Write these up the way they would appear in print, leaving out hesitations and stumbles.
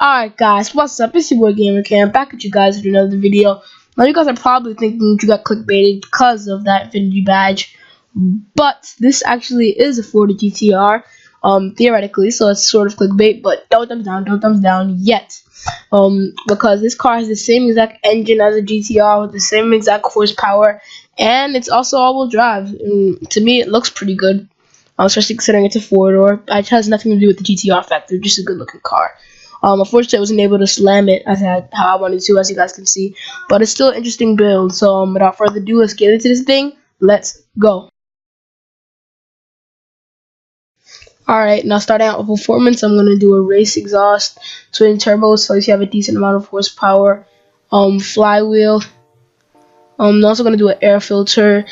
Alright guys, what's up? It's your boy GamerCam back at you guys with another video. Now you guys are probably thinking you got clickbaited because of that Infiniti badge, but this actually is a Forza GTR, theoretically, so it's sort of clickbait, but don't thumbs down yet. Because this car has the same exact engine as a GTR with the same exact horsepower, and it's also all-wheel drive. And to me, it looks pretty good, especially considering it's a four-door. It has nothing to do with the GTR factor, just a good-looking car. Unfortunately, I wasn't able to slam it how I wanted to, as you guys can see. But it's still an interesting build. So without further ado, let's get into this thing. Let's go. Alright, now starting out with performance, I'm going to do a race exhaust, twin turbos, so you have a decent amount of horsepower, flywheel. I'm also going to do an air filter,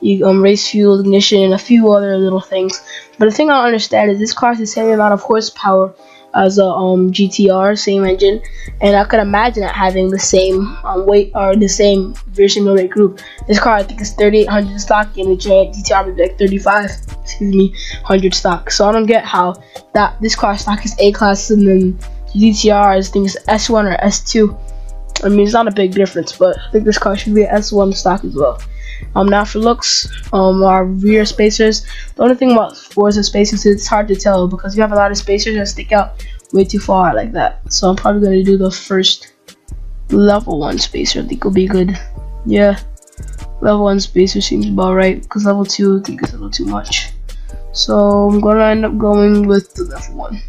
race fuel, ignition, and a few other little things. But the thing I don't understand is this car has the same amount of horsepower as a GTR, same engine, and I could imagine it having the same weight or the same rear single rate group. This car I think is 3,800 stock, and the GTR would be like 3,500 stock. So I don't get how this car stock is A class and then GTR is, I think, it's S1 or S2. I mean, it's not a big difference, but I think this car should be an S1 stock as well. Now for looks, our rear spacers. The only thing about Forza spacers is it's hard to tell because you have a lot of spacers that stick out way too far like that. So I'm probably going to do the first level 1 spacer. I think will be good. Yeah, level 1 spacer seems about right because level 2 I think is a little too much. So I'm going to end up going with the level 1.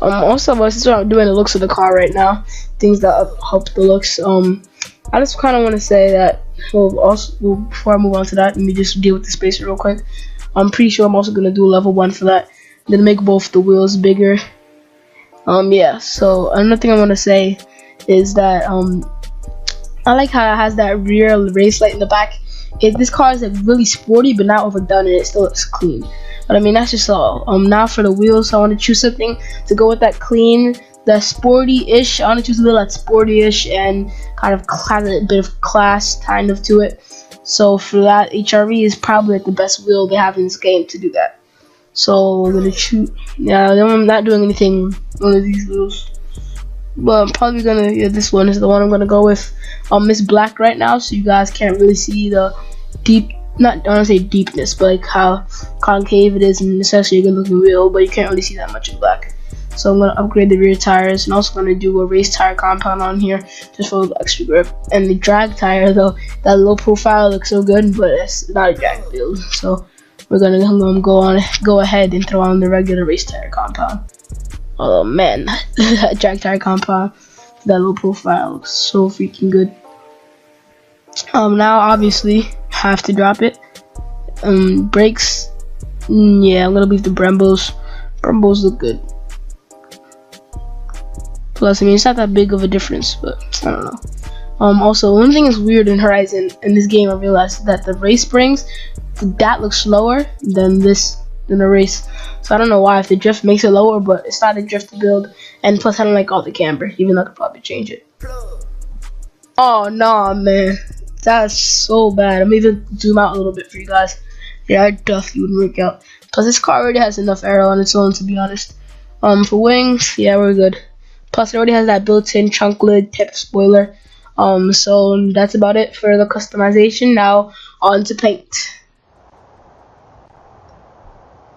Also, since I'm doing the looks of the car right now, things that help the looks. I just kind of want to say that. Before I move on to that, let me just deal with the spacer real quick. I'm pretty sure I'm also gonna do a level 1 for that. Then make both the wheels bigger. Yeah. So another thing I want to say is that I like how it has that rear race light in the back. This car is like really sporty, but not overdone, and it still looks clean. But I mean, that's just all. Now for the wheels, I want to choose something to go with that clean, the sporty-ish. I want to choose a little that sporty-ish and kind of has a bit of class kind of to it. So for that, HRV is probably like the best wheel they have in this game to do that. So we're gonna choose. Yeah, I'm not doing anything one of these wheels, but I'm probably gonna. Yeah, this one is the one I'm gonna go with. It's black right now, so you guys can't really see the deep. I don't want to say deepness, but like how concave it is, and it's actually a good looking wheel, but you can't really see that much in black. So I'm going to upgrade the rear tires, and also going to do a race tire compound on here just for a little extra grip. And the drag tire, though, that low profile looks so good, but it's not a drag build. So we're going to go ahead and throw on the regular race tire compound. Oh man, that drag tire compound, that low profile looks so freaking good. Now obviously have to drop it. Brakes, yeah, I'm gonna leave the Brembos. Brembos look good. Plus, I mean, it's not that big of a difference, but I don't know. Also, one thing is weird in Horizon in this game. I realized that the race springs that looks slower than the race. So I don't know why. If the drift makes it lower, but it's not a drift build. And plus, I don't like all the camber, even though I could probably change it. Oh no, man. That's so bad. I'm even zoom out a little bit for you guys. Yeah, I definitely wouldn't work out. Because this car already has enough aero on its own, to be honest. For wings, yeah, we're good. Plus, it already has that built-in trunk lid type spoiler. So that's about it for the customization. Now, on to paint.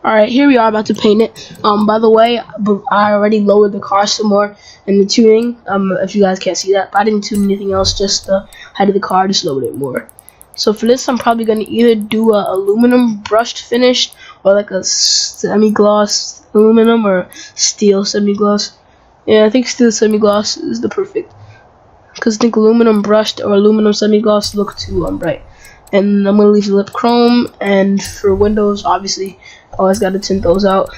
Alright, here we are about to paint it. By the way, I already lowered the car some more in the tuning. If you guys can't see that, but I didn't tune anything else, just the height of the car, just lowered it more. So for this, I'm probably gonna either do a aluminum brushed finish or like a semi-gloss aluminum or steel semi-gloss. Yeah, I think steel semi-gloss is the perfect, because I think aluminum brushed or aluminum semi-gloss look too bright. And I'm gonna leave the lip chrome, and for windows, obviously, always gotta tint those out.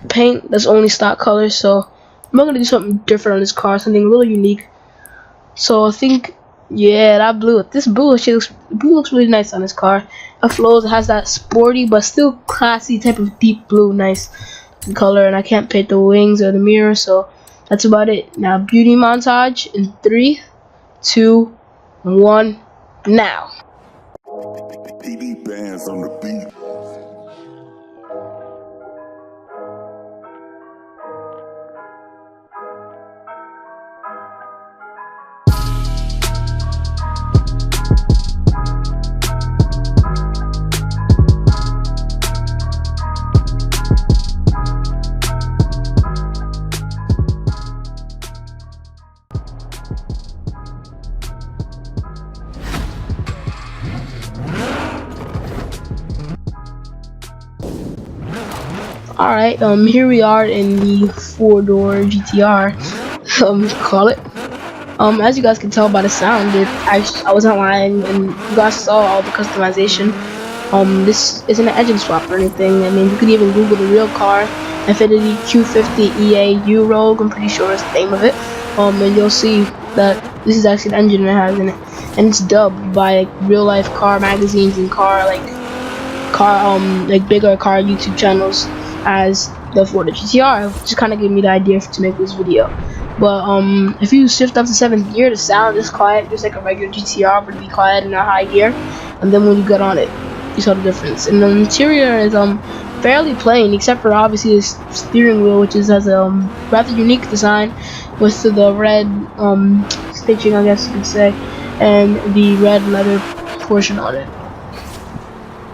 Paint, that's only stock color, so I'm not gonna do something different on this car, something a little unique. So I think, yeah, that blue. This blue looks really nice on this car. It flows. It has that sporty but still classy type of deep blue, nice color. And I can't paint the wings or the mirror, so that's about it. Now beauty montage in 3, 2, 1, now. PB bands on the beat. Alright, here we are in the 4-door GTR, call it. As you guys can tell by the sound, I wasn't lying, and you guys saw all the customization. This isn't an engine swap or anything. I mean, you could even Google the real car, Infiniti Q50 Eau, I'm pretty sure is the name of it. And you'll see that this is actually the engine it has in it, and it's dubbed by like real life car magazines and bigger car YouTube channels as the Forza GTR, which kind of gave me the idea to make this video. But if you shift up to 7th gear, the sound is quiet, just like a regular GTR, but it'd be quiet in a high gear. And then when you get on it, you saw the difference. And the interior is fairly plain, except for obviously the steering wheel, which has a rather unique design with the red stitching, I guess you could say, and the red leather portion on it.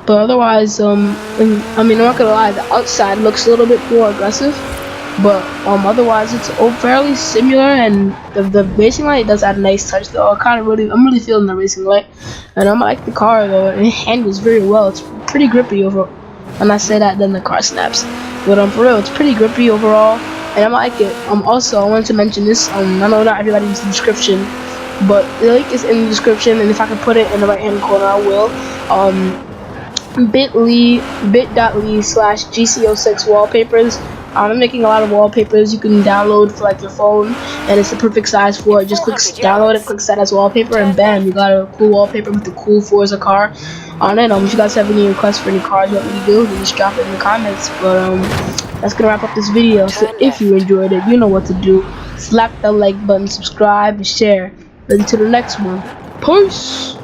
But otherwise, I mean, I'm not gonna lie, the outside looks a little bit more aggressive, but otherwise it's all fairly similar, and the racing light does add a nice touch though. I'm really feeling the racing light, and I like the car though. It handles very well. It's pretty grippy overall. When I say that, then the car snaps. But for real, it's pretty grippy overall, and I like it. Also, I wanted to mention this. I know not everybody's in the description, but the link is in the description, and if I can put it in the right hand corner, I will. bit.ly/GCO6 wallpapers. I'm making a lot of wallpapers you can download for like your phone, and it's the perfect size for it. Just click download it, click set as wallpaper, and bam, you got a cool wallpaper with the cool Forza car on it. If you guys have any requests for any cars you want me to do, then just drop it in the comments. But that's gonna wrap up this video. So if you enjoyed it, you know what to do. Slap the like button, subscribe, and share. Until the next one. Peace.